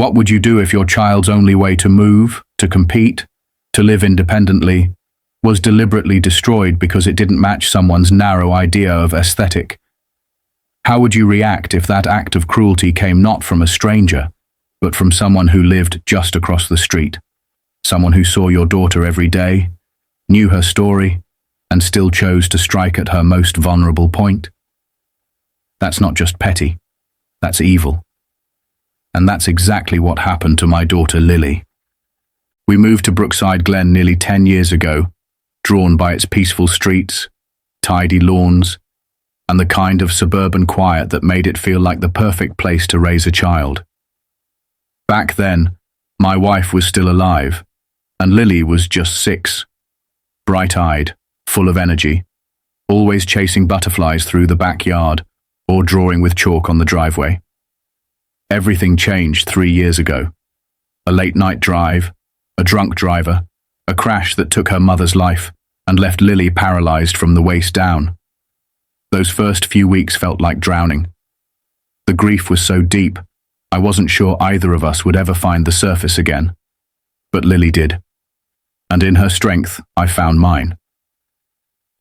What would you do if your child's only way to move, to compete, to live independently, was deliberately destroyed because it didn't match someone's narrow idea of aesthetic? How would you react if that act of cruelty came not from a stranger, but from someone who lived just across the street? Someone who saw your daughter every day, knew her story, and still chose to strike at her most vulnerable point? That's not just petty, that's evil. And that's exactly what happened to my daughter Lily. We moved to Brookside Glen nearly 10 years ago, drawn by its peaceful streets, tidy lawns, and the kind of suburban quiet that made it feel like the perfect place to raise a child. Back then, my wife was still alive, and Lily was just 6, bright-eyed, full of energy, always chasing butterflies through the backyard or drawing with chalk on the driveway. Everything changed 3 years ago. A late-night drive, a drunk driver, a crash that took her mother's life and left Lily paralyzed from the waist down. Those first few weeks felt like drowning. The grief was so deep, I wasn't sure either of us would ever find the surface again. But Lily did. And in her strength, I found mine.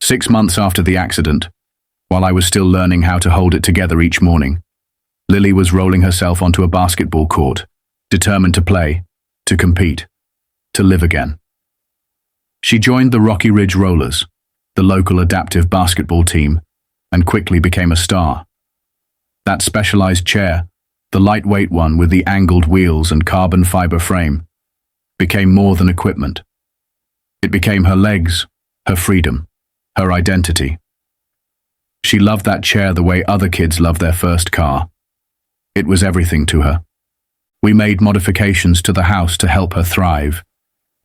6 months after the accident, while I was still learning how to hold it together each morning, Lily was rolling herself onto a basketball court, determined to play, to compete, to live again. She joined the Rocky Ridge Rollers, the local adaptive basketball team, and quickly became a star. That specialized chair, the lightweight one with the angled wheels and carbon fiber frame, became more than equipment. It became her legs, her freedom, her identity. She loved that chair the way other kids love their first car. It was everything to her. We made modifications to the house to help her thrive.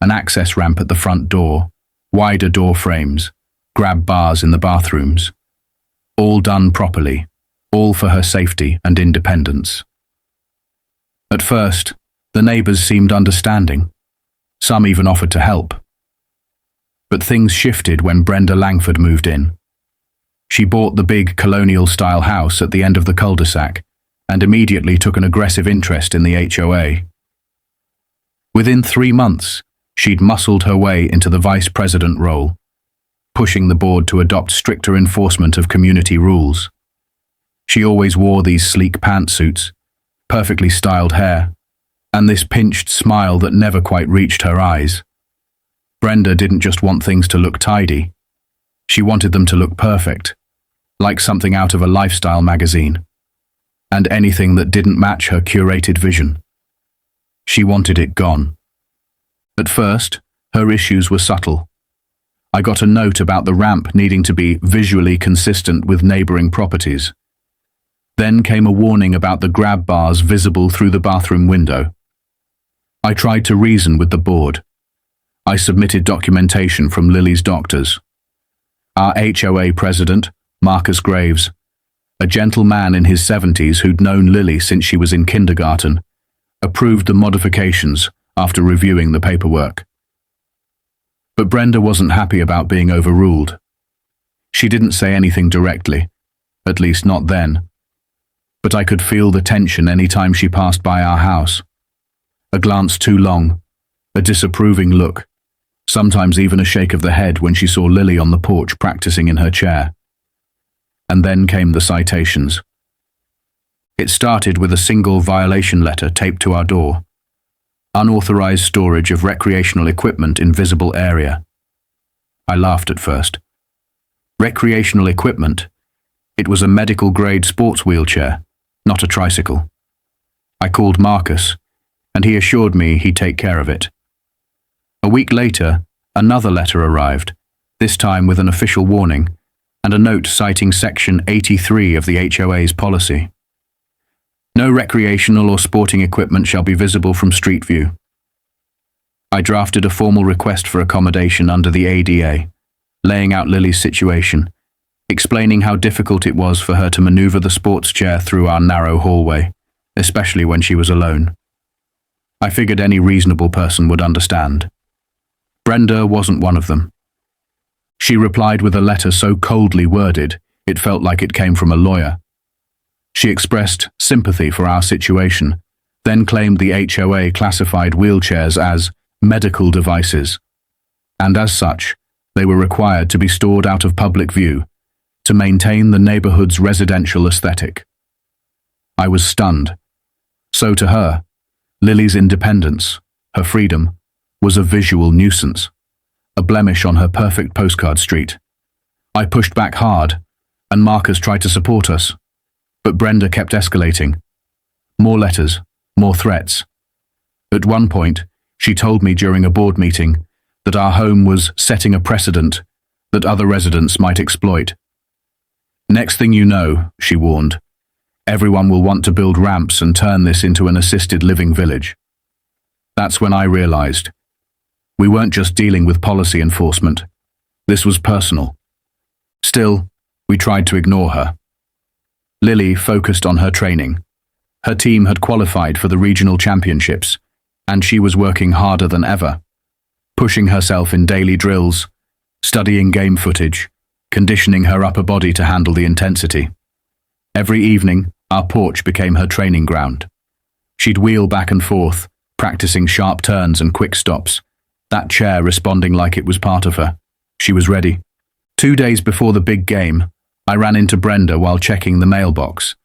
An access ramp at the front door, wider door frames, grab bars in the bathrooms. All done properly, all for her safety and independence. At first, the neighbors seemed understanding. Some even offered to help. But things shifted when Brenda Langford moved in. She bought the big colonial-style house at the end of the cul-de-sac and immediately took an aggressive interest in the HOA. Within 3 months, she'd muscled her way into the vice president role, pushing the board to adopt stricter enforcement of community rules. She always wore these sleek pantsuits, perfectly styled hair, and this pinched smile that never quite reached her eyes. Brenda didn't just want things to look tidy. She wanted them to look perfect, like something out of a lifestyle magazine. And anything that didn't match her curated vision, she wanted it gone. At first, her issues were subtle. I got a note about the ramp needing to be visually consistent with neighboring properties. Then came a warning about the grab bars visible through the bathroom window. I tried to reason with the board. I submitted documentation from Lily's doctors. Our HOA president, Marcus Graves, a gentle man in his 70s who'd known Lily since she was in kindergarten, approved the modifications after reviewing the paperwork. But Brenda wasn't happy about being overruled. She didn't say anything directly, at least not then. But I could feel the tension any time she passed by our house. A glance too long, a disapproving look, sometimes even a shake of the head when she saw Lily on the porch practicing in her chair. And then came the citations. It started with a single violation letter taped to our door. Unauthorized storage of recreational equipment in visible area. I laughed at first. Recreational equipment? It was a medical-grade sports wheelchair, not a tricycle. I called Marcus, and he assured me he'd take care of it. A week later, another letter arrived, this time with an official warning, and a note citing Section 83 of the HOA's policy. No recreational or sporting equipment shall be visible from street view. I drafted a formal request for accommodation under the ADA, laying out Lily's situation, explaining how difficult it was for her to maneuver the sports chair through our narrow hallway, especially when she was alone. I figured any reasonable person would understand. Brenda wasn't one of them. She replied with a letter so coldly worded, it felt like it came from a lawyer. She expressed sympathy for our situation, then claimed the HOA classified wheelchairs as medical devices, and as such, they were required to be stored out of public view to maintain the neighborhood's residential aesthetic. I was stunned. So to her, Lily's independence, her freedom, was a visual nuisance, a blemish on her perfect postcard street. I pushed back hard, and Marcus tried to support us, but Brenda kept escalating. More letters, more threats. At one point, she told me during a board meeting that our home was setting a precedent that other residents might exploit. Next thing you know, she warned, everyone will want to build ramps and turn this into an assisted living village. That's when I realized we weren't just dealing with policy enforcement. This was personal. Still, we tried to ignore her. Lily focused on her training. Her team had qualified for the regional championships, and she was working harder than ever, pushing herself in daily drills, studying game footage, conditioning her upper body to handle the intensity. Every evening, our porch became her training ground. She'd wheel back and forth, practicing sharp turns and quick stops, that chair responding like it was part of her. She was ready. 2 days before the big game, I ran into Brenda while checking the mailbox.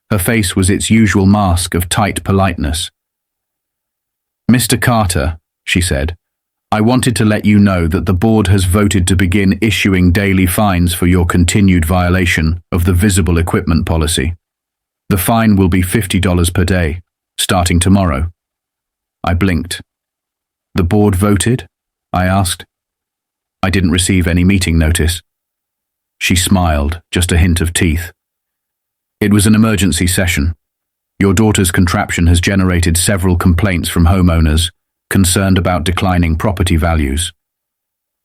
Her face was its usual mask of tight politeness. "Mr. Carter," she said, "I wanted to let you know that the board has voted to begin issuing daily fines for your continued violation of the visible equipment policy. The fine will be $50 per day, starting tomorrow." I blinked. "The board voted?" I asked. "I didn't receive any meeting notice." She smiled, just a hint of teeth. "It was an emergency session. Your daughter's contraption has generated several complaints from homeowners concerned about declining property values."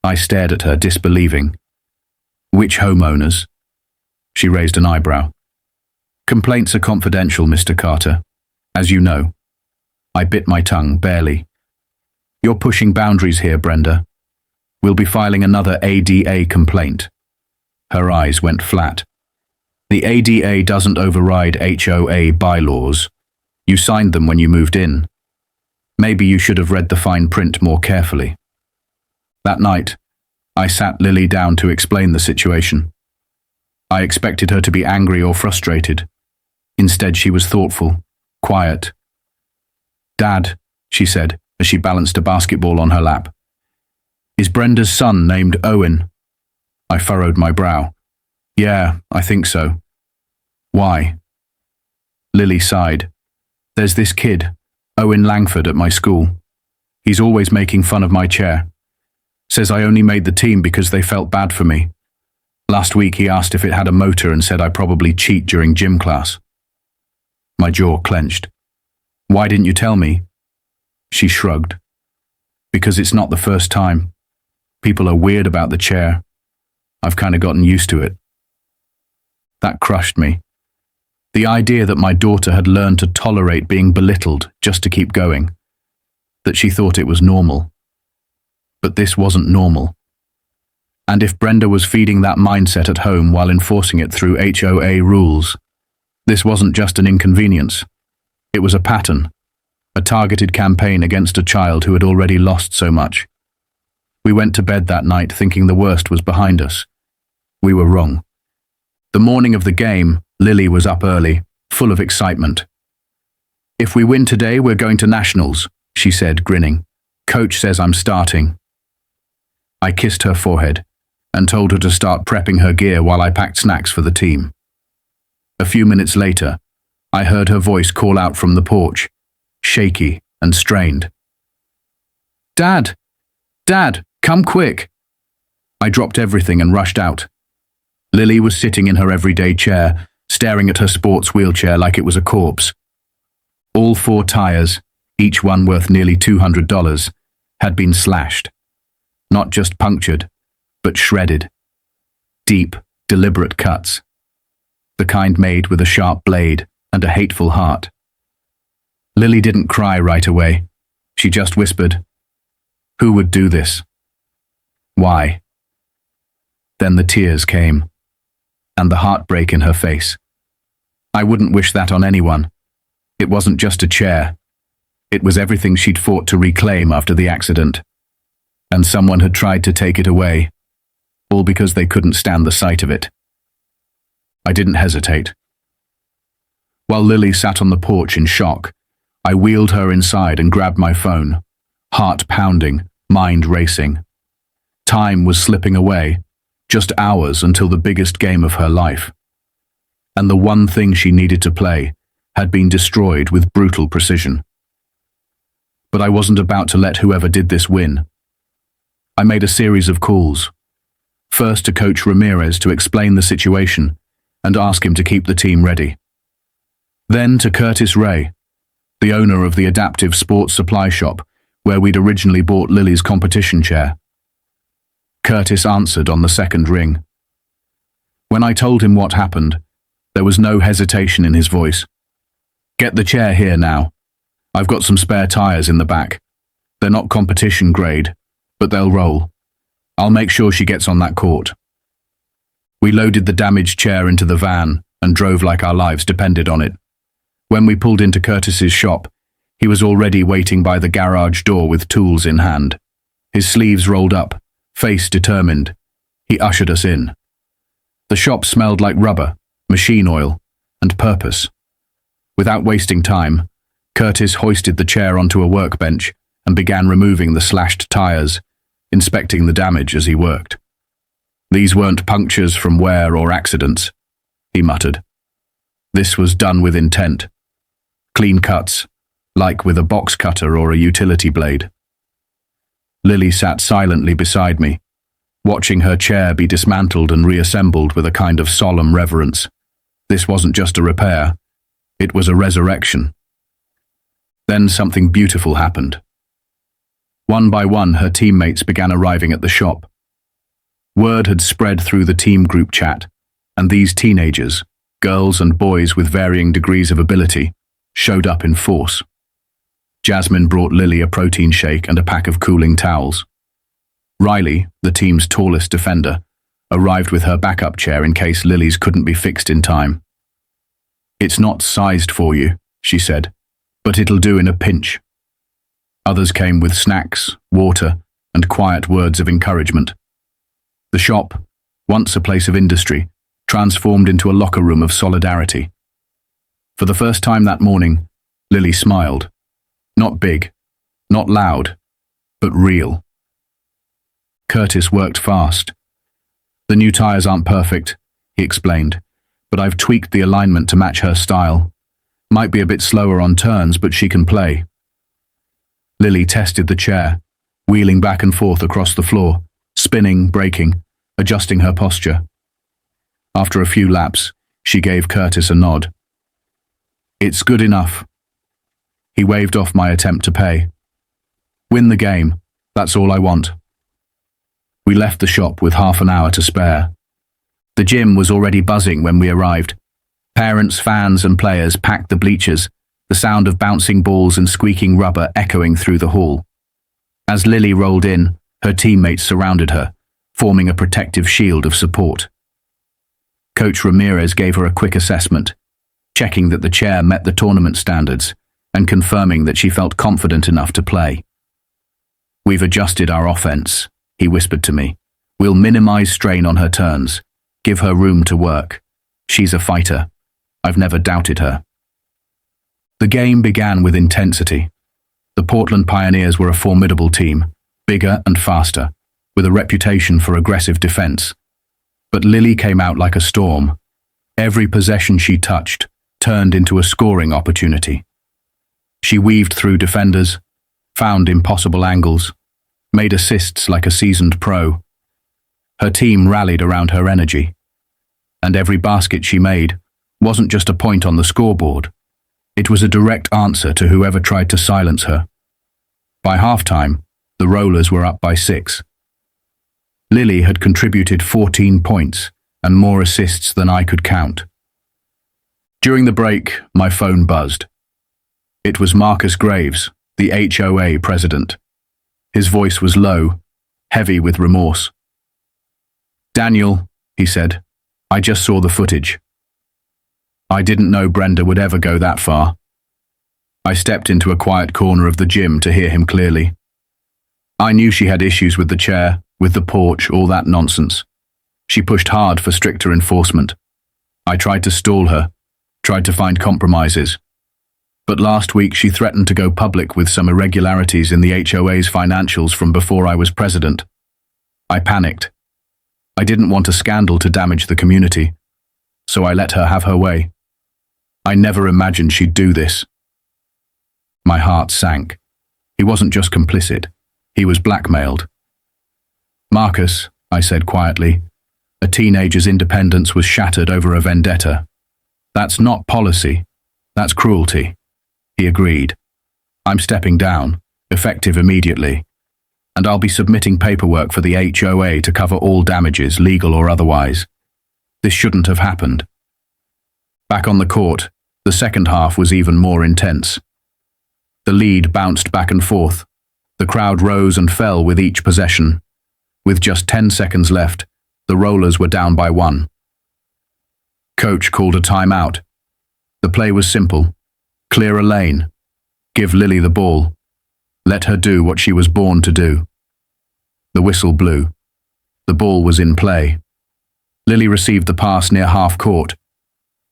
I stared at her, disbelieving. "Which homeowners?" She raised an eyebrow. "Complaints are confidential, Mr. Carter, as you know." I bit my tongue, barely. "You're pushing boundaries here, Brenda. We'll be filing another ADA complaint." Her eyes went flat. "The ADA doesn't override HOA bylaws. You signed them when you moved in. Maybe you should have read the fine print more carefully." That night, I sat Lily down to explain the situation. I expected her to be angry or frustrated. Instead, she was thoughtful, quiet. "Dad," she said as she balanced a basketball on her lap, "is Brenda's son named Owen?" I furrowed my brow. "Yeah, I think so." "Why?" Lily sighed. "There's this kid, Owen Langford, at my school. He's always making fun of my chair. Says I only made the team because they felt bad for me. Last week he asked if it had a motor and said I probably cheat during gym class." My jaw clenched. "Why didn't you tell me?" She shrugged. "Because it's not the first time. People are weird about the chair. I've kind of gotten used to it." That crushed me. The idea that my daughter had learned to tolerate being belittled just to keep going. That she thought it was normal. But this wasn't normal. And if Brenda was feeding that mindset at home while enforcing it through HOA rules, this wasn't just an inconvenience. It was a pattern, a targeted campaign against a child who had already lost so much. We went to bed that night thinking the worst was behind us. We were wrong. The morning of the game, Lily was up early, full of excitement. "If we win today, we're going to nationals," she said, grinning. "Coach says I'm starting." I kissed her forehead and told her to start prepping her gear while I packed snacks for the team. A few minutes later, I heard her voice call out from the porch, shaky and strained. "Dad! Dad, come quick!" I dropped everything and rushed out. Lily was sitting in her everyday chair, staring at her sports wheelchair like it was a corpse. All 4 tires, each one worth nearly $200, had been slashed. Not just punctured, but shredded. Deep, deliberate cuts. The kind made with a sharp blade and a hateful heart. Lily didn't cry right away. She just whispered, "Who would do this? Why?" Then the tears came, and the heartbreak in her face. I wouldn't wish that on anyone. It wasn't just a chair. It was everything she'd fought to reclaim after the accident. And someone had tried to take it away, all because they couldn't stand the sight of it. I didn't hesitate. While Lily sat on the porch in shock, I wheeled her inside and grabbed my phone, heart pounding, mind racing. Time was slipping away, just hours until the biggest game of her life. And the one thing she needed to play had been destroyed with brutal precision. But I wasn't about to let whoever did this win. I made a series of calls. First to Coach Ramirez to explain the situation and ask him to keep the team ready. Then to Curtis Ray, the owner of the adaptive sports supply shop where we'd originally bought Lily's competition chair. Curtis answered on the second ring. When I told him what happened, there was no hesitation in his voice. "Get the chair here now. I've got some spare tires in the back. They're not competition grade, but they'll roll. I'll make sure she gets on that court." We loaded the damaged chair into the van and drove like our lives depended on it. When we pulled into Curtis's shop, he was already waiting by the garage door with tools in hand. His sleeves rolled up, face determined. He ushered us in. The shop smelled like rubber, machine oil, and purpose. Without wasting time, Curtis hoisted the chair onto a workbench and began removing the slashed tires, inspecting the damage as he worked. "These weren't punctures from wear or accidents," he muttered. "This was done with intent. Clean cuts, like with a box cutter or a utility blade." Lily sat silently beside me, watching her chair be dismantled and reassembled with a kind of solemn reverence. This wasn't just a repair, it was a resurrection. Then something beautiful happened. One by one, her teammates began arriving at the shop. Word had spread through the team group chat, and these teenagers, girls and boys with varying degrees of ability, showed up in force. Jasmine brought Lily a protein shake and a pack of cooling towels. Riley, the team's tallest defender, arrived with her backup chair in case Lily's couldn't be fixed in time. "It's not sized for you," she said, "but it'll do in a pinch." Others came with snacks, water, and quiet words of encouragement. The shop, once a place of industry, transformed into a locker room of solidarity. For the first time that morning, Lily smiled. Not big, not loud, but real. Curtis worked fast. "The new tires aren't perfect," he explained, "but I've tweaked the alignment to match her style. Might be a bit slower on turns, but she can play." Lily tested the chair, wheeling back and forth across the floor, spinning, braking, adjusting her posture. After a few laps, she gave Curtis a nod. "It's good enough." He waved off my attempt to pay. "Win the game, that's all I want." We left the shop with half an hour to spare. The gym was already buzzing when we arrived. Parents, fans, and players packed the bleachers, the sound of bouncing balls and squeaking rubber echoing through the hall. As Lily rolled in, her teammates surrounded her, forming a protective shield of support. Coach Ramirez gave her a quick assessment, checking that the chair met the tournament standards and confirming that she felt confident enough to play. "We've adjusted our offense," he whispered to me. "We'll minimize strain on her turns, give her room to work. She's a fighter. I've never doubted her." The game began with intensity. The Portland Pioneers were a formidable team, bigger and faster, with a reputation for aggressive defense. But Lily came out like a storm. Every possession she touched turned into a scoring opportunity. She weaved through defenders, found impossible angles, made assists like a seasoned pro. Her team rallied around her energy. And every basket she made wasn't just a point on the scoreboard. It was a direct answer to whoever tried to silence her. By halftime, the Rollers were up by 6. Lily had contributed 14 points and more assists than I could count. During the break, my phone buzzed. It was Marcus Graves, the HOA president. His voice was low, heavy with remorse. "Daniel," he said, "I just saw the footage. I didn't know Brenda would ever go that far. I stepped into a quiet corner of the gym to hear him clearly. I knew she had issues with the chair, with the porch, all that nonsense. She pushed hard for stricter enforcement. I tried to stall her, tried to find compromises. But last week she threatened to go public with some irregularities in the HOA's financials from before I was president. I panicked. I didn't want a scandal to damage the community, so I let her have her way. I never imagined she'd do this. My heart sank. He wasn't just complicit, he was blackmailed. Marcus, I said quietly, a teenager's independence was shattered over a vendetta. That's not policy, that's cruelty. He agreed. I'm stepping down, effective immediately, and I'll be submitting paperwork for the HOA to cover all damages, legal or otherwise. This shouldn't have happened. Back on the court, the second half was even more intense. The lead bounced back and forth. The crowd rose and fell with each possession. With just 10 seconds left, the Rollers were down by 1. Coach called a timeout. The play was simple. Clear a lane. Give Lily the ball. Let her do what she was born to do. The whistle blew. The ball was in play. Lily received the pass near half court.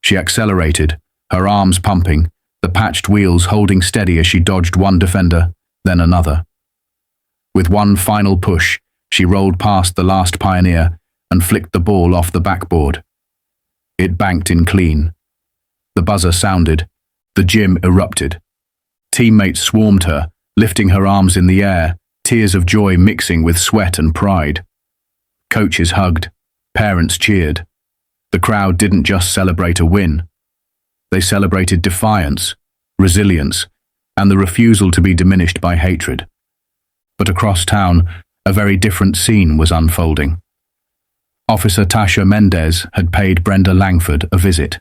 She accelerated, her arms pumping, the patched wheels holding steady as she dodged one defender, then another. With one final push, she rolled past the last pioneer and flicked the ball off the backboard. It banked in clean. The buzzer sounded. The gym erupted. Teammates swarmed her, lifting her arms in the air, tears of joy mixing with sweat and pride. Coaches hugged. Parents cheered. The crowd didn't just celebrate a win. They celebrated defiance, resilience, and the refusal to be diminished by hatred. But across town, a very different scene was unfolding. Officer Tasha Mendez had paid Brenda Langford a visit.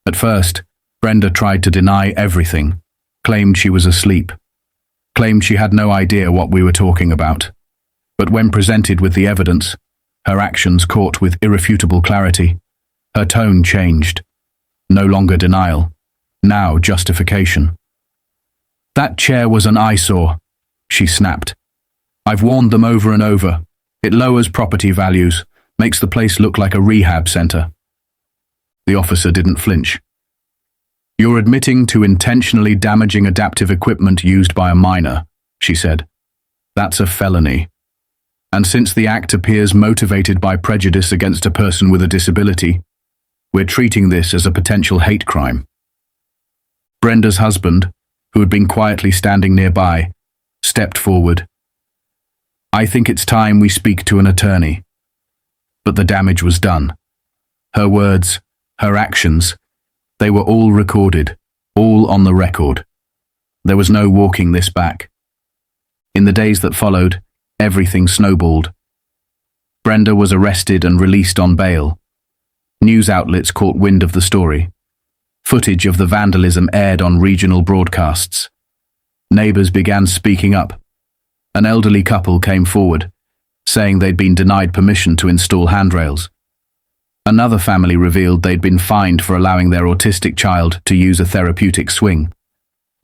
At first, Brenda tried to deny everything, claimed she was asleep, claimed she had no idea what we were talking about. But when presented with the evidence, her actions caught with irrefutable clarity. Her tone changed. No longer denial, now justification. That chair was an eyesore, she snapped. I've warned them over and over. It lowers property values, makes the place look like a rehab center. The officer didn't flinch. You're admitting to intentionally damaging adaptive equipment used by a minor, she said. That's a felony. And since the act appears motivated by prejudice against a person with a disability, we're treating this as a potential hate crime. Brenda's husband, who had been quietly standing nearby, stepped forward. I think it's time we speak to an attorney. But the damage was done. Her words, her actions, they were all recorded, all on the record. There was no walking this back. In the days that followed, everything snowballed. Brenda was arrested and released on bail. News outlets caught wind of the story. Footage of the vandalism aired on regional broadcasts. Neighbors began speaking up. An elderly couple came forward, saying they'd been denied permission to install handrails. Another family revealed they'd been fined for allowing their autistic child to use a therapeutic swing.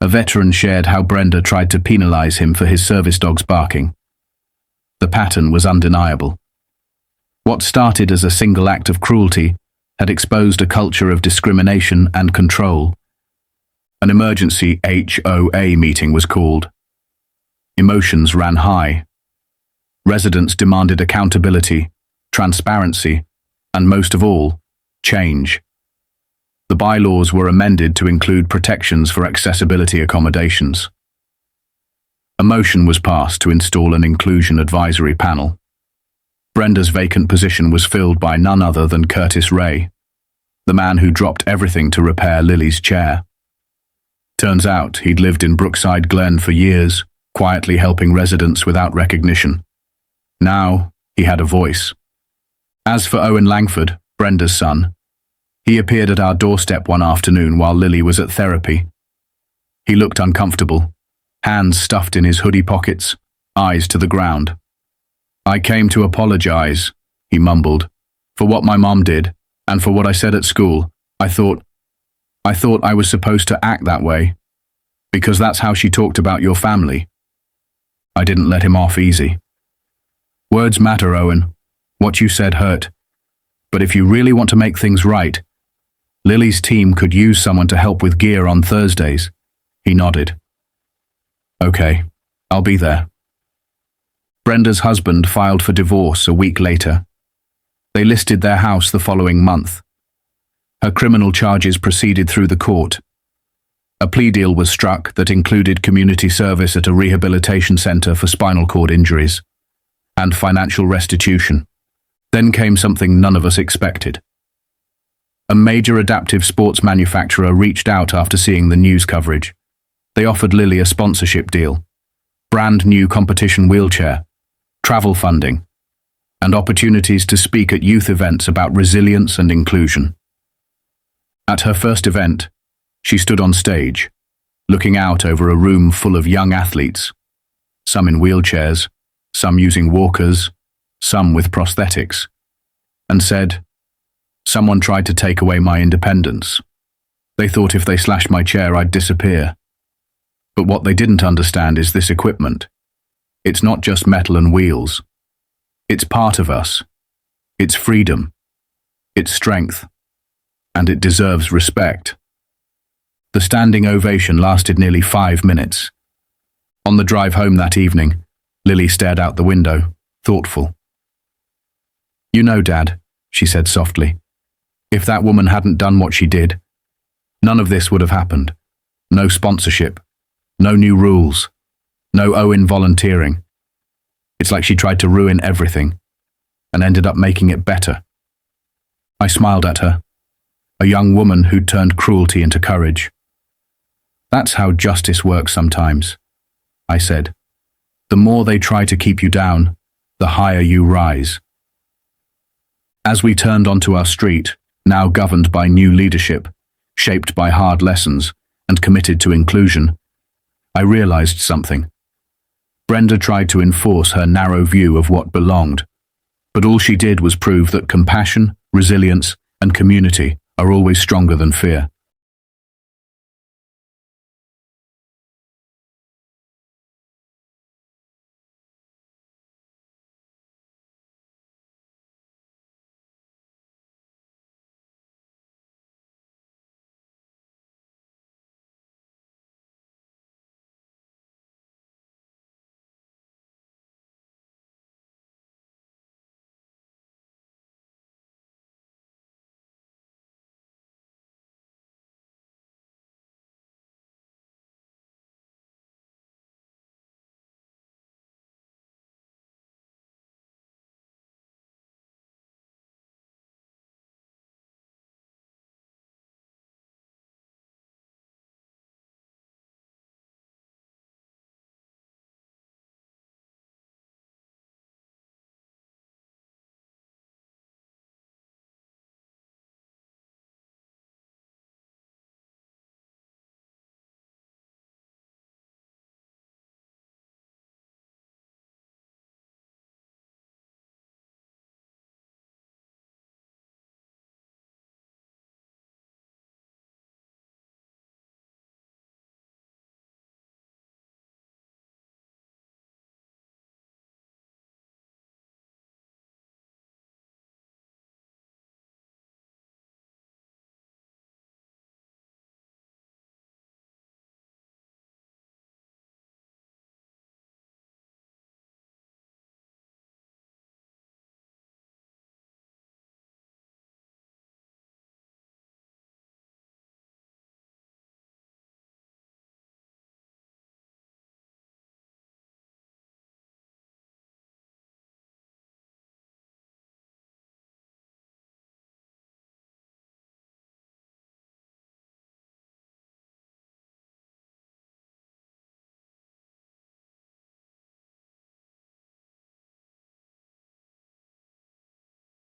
A veteran shared how Brenda tried to penalize him for his service dog's barking. The pattern was undeniable. What started as a single act of cruelty had exposed a culture of discrimination and control. An emergency HOA meeting was called. Emotions ran high. Residents demanded accountability, transparency, and most of all, change. The bylaws were amended to include protections for accessibility accommodations. A motion was passed to install an inclusion advisory panel. Brenda's vacant position was filled by none other than Curtis Ray, the man who dropped everything to repair Lily's chair. Turns out he'd lived in Brookside Glen for years, quietly helping residents without recognition. Now, he had a voice. As for Owen Langford, Brenda's son, he appeared at our doorstep one afternoon while Lily was at therapy. He looked uncomfortable, hands stuffed in his hoodie pockets, eyes to the ground. I came to apologize, he mumbled, for what my mom did, and for what I said at school. I thought I was supposed to act that way. Because that's how she talked about your family. I didn't let him off easy. Words matter, Owen. What you said hurt. But if you really want to make things right, Lily's team could use someone to help with gear on Thursdays. He nodded. Okay, I'll be there. Brenda's husband filed for divorce a week later. They listed their house the following month. Her criminal charges proceeded through the court. A plea deal was struck that included community service at a rehabilitation center for spinal cord injuries and financial restitution. Then came something none of us expected. A major adaptive sports manufacturer reached out after seeing the news coverage. They offered Lily a sponsorship deal, brand new competition wheelchair, travel funding, and opportunities to speak at youth events about resilience and inclusion. At her first event, she stood on stage, looking out over a room full of young athletes, some in wheelchairs, some using walkers, some with prosthetics, and said, "Someone tried to take away my independence. They thought if they slashed my chair, I'd disappear. But what they didn't understand is this equipment. It's not just metal and wheels. It's part of us. It's freedom. It's strength. And it deserves respect." The standing ovation lasted nearly 5 minutes. On the drive home that evening, Lily stared out the window, thoughtful. "You know, Dad," she said softly, "if that woman hadn't done what she did, none of this would have happened. No sponsorship, no new rules, no Owen volunteering. It's like she tried to ruin everything and ended up making it better." I smiled at her, a young woman who'd turned cruelty into courage. "That's how justice works sometimes," I said. "The more they try to keep you down, the higher you rise." As we turned onto our street, now governed by new leadership, shaped by hard lessons, and committed to inclusion, I realized something. Brenda tried to enforce her narrow view of what belonged, but all she did was prove that compassion, resilience, and community are always stronger than fear.